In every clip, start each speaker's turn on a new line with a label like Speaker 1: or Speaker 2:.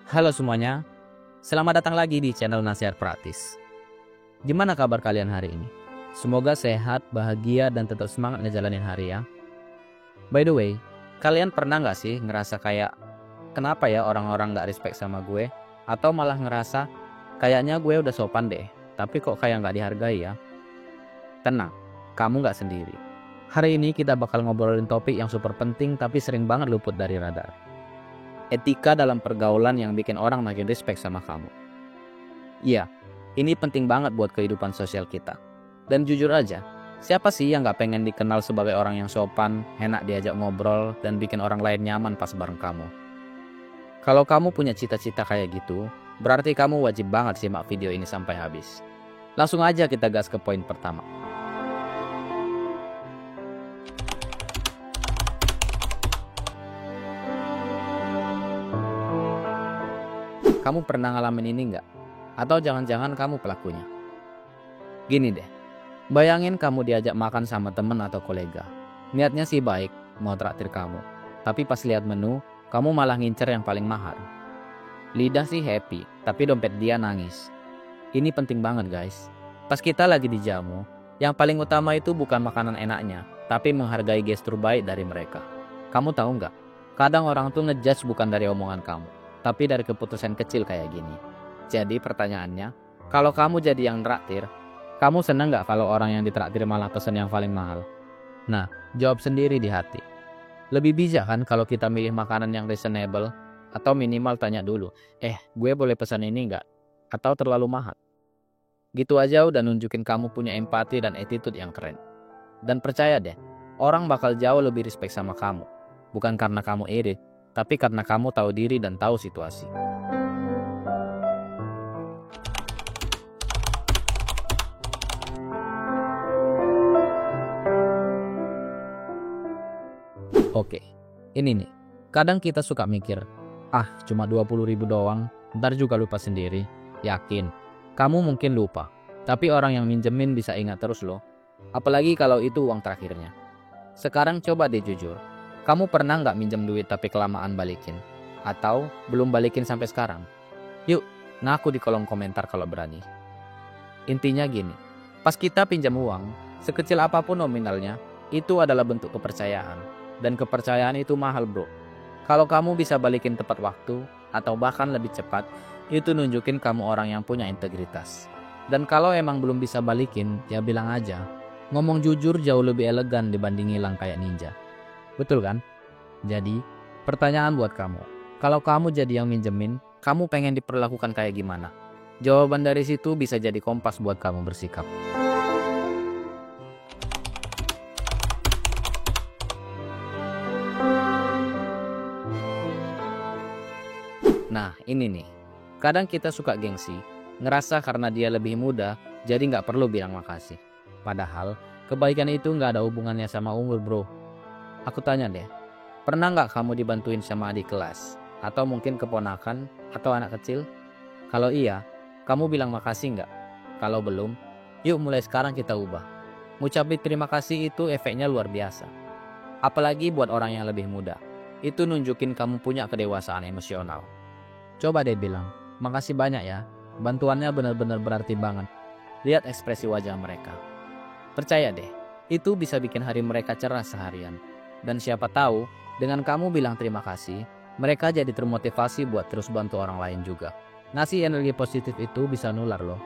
Speaker 1: Halo semuanya, selamat datang lagi di channel Nasihat Praktis. Gimana kabar kalian hari ini? Semoga sehat, bahagia, dan tetap semangat ngejalanin hari ya. By the way, kalian pernah gak sih ngerasa kayak, kenapa ya orang-orang gak respect sama gue? Atau malah ngerasa, kayaknya gue udah sopan deh, tapi kok kayak gak dihargai ya? Tenang, kamu gak sendiri. Hari ini kita bakal ngobrolin topik yang super penting tapi sering banget luput dari radar. Etika dalam pergaulan yang bikin orang makin respect sama kamu. Iya, ini penting banget buat kehidupan sosial kita. Dan jujur aja, siapa sih yang gak pengen dikenal sebagai orang yang sopan, enak diajak ngobrol, dan bikin orang lain nyaman pas bareng kamu? Kalau kamu punya cita-cita kayak gitu, berarti kamu wajib banget simak video ini sampai habis. Langsung aja kita gas ke poin pertama. Kamu pernah ngalamin ini nggak? Atau jangan-jangan kamu pelakunya? Gini deh, bayangin kamu diajak makan sama temen atau kolega. Niatnya sih baik, mau traktir kamu. Tapi pas lihat menu, kamu malah ngincer yang paling mahal. Lidah sih happy, tapi dompet dia nangis. Ini penting banget guys. Pas kita lagi dijamu, yang paling utama itu bukan makanan enaknya, tapi menghargai gestur baik dari mereka. Kamu tahu nggak? Kadang orang tuh ngejudge bukan dari omongan kamu, tapi dari keputusan kecil kayak gini. Jadi pertanyaannya, kalau kamu jadi yang traktir, kamu seneng gak kalau orang yang ditraktir malah pesen yang paling mahal? Nah, jawab sendiri di hati. Lebih bijak kan kalau kita milih makanan yang reasonable, atau minimal tanya dulu, gue boleh pesan ini gak? Atau terlalu mahal? Gitu aja udah nunjukin kamu punya empati dan attitude yang keren. Dan percaya deh, orang bakal jauh lebih respect sama kamu. Bukan karena kamu iri, tapi karena kamu tahu diri dan tahu situasi. Oke, ini nih. Kadang kita suka mikir, cuma 20.000 doang, ntar juga lupa sendiri. Yakin, kamu mungkin lupa. Tapi orang yang minjemin bisa ingat terus loh. Apalagi kalau itu uang terakhirnya. Sekarang coba deh jujur. Kamu pernah nggak minjem duit tapi kelamaan balikin? Atau belum balikin sampai sekarang? Yuk, ngaku di kolom komentar kalau berani. Intinya gini, pas kita pinjam uang, sekecil apapun nominalnya, itu adalah bentuk kepercayaan. Dan kepercayaan itu mahal bro. Kalau kamu bisa balikin tepat waktu, atau bahkan lebih cepat, itu nunjukin kamu orang yang punya integritas. Dan kalau emang belum bisa balikin, ya bilang aja. Ngomong jujur jauh lebih elegan dibanding ngilang kayak ninja. Betul kan? Jadi, pertanyaan buat kamu. Kalau kamu jadi yang minjemin, kamu pengen diperlakukan kayak gimana? Jawaban dari situ bisa jadi kompas buat kamu bersikap. Nah, ini nih. Kadang kita suka gengsi, ngerasa karena dia lebih muda, jadi nggak perlu bilang makasih. Padahal, kebaikan itu nggak ada hubungannya sama umur bro. Aku tanya deh, pernah nggak kamu dibantuin sama adik kelas? Atau mungkin keponakan atau anak kecil? Kalau iya, kamu bilang makasih nggak? Kalau belum, yuk mulai sekarang kita ubah. Ngucapin terima kasih itu efeknya luar biasa. Apalagi buat orang yang lebih muda. Itu nunjukin kamu punya kedewasaan emosional. Coba deh bilang, makasih banyak ya. Bantuannya benar-benar berarti banget. Lihat ekspresi wajah mereka. Percaya deh, itu bisa bikin hari mereka cerah seharian. Dan siapa tahu, dengan kamu bilang terima kasih, mereka jadi termotivasi buat terus bantu orang lain juga. Ngasih energi positif itu bisa nular loh.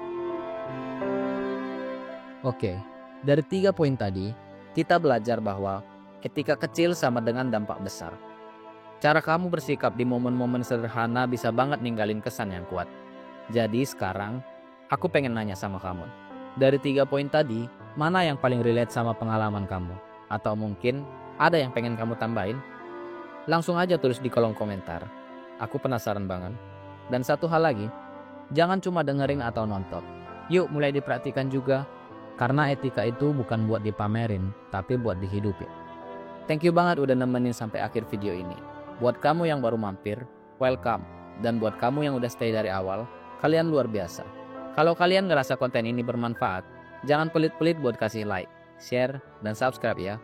Speaker 1: Oke, dari 3 poin tadi, kita belajar bahwa etika kecil sama dengan dampak besar. Cara kamu bersikap di momen-momen sederhana bisa banget ninggalin kesan yang kuat. Jadi sekarang, aku pengen nanya sama kamu. Dari 3 poin tadi, mana yang paling relate sama pengalaman kamu? Atau mungkin ada yang pengen kamu tambahin? Langsung aja tulis di kolom komentar. Aku penasaran banget. Dan satu hal lagi, jangan cuma dengerin atau nonton. Yuk mulai dipraktikan juga. Karena etika itu bukan buat dipamerin, tapi buat dihidupin. Thank you banget udah nemenin sampai akhir video ini. Buat kamu yang baru mampir, welcome. Dan buat kamu yang udah stay dari awal, kalian luar biasa. Kalau kalian ngerasa konten ini bermanfaat, jangan pelit-pelit buat kasih like, share, dan subscribe ya.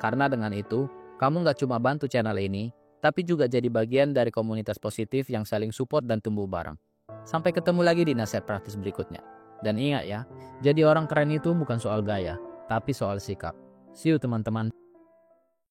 Speaker 1: Karena dengan itu, kamu gak cuma bantu channel ini, tapi juga jadi bagian dari komunitas positif yang saling support dan tumbuh bareng. Sampai ketemu lagi di nasihat praktis berikutnya. Dan ingat ya, jadi orang keren itu bukan soal gaya, tapi soal sikap. See you teman-teman.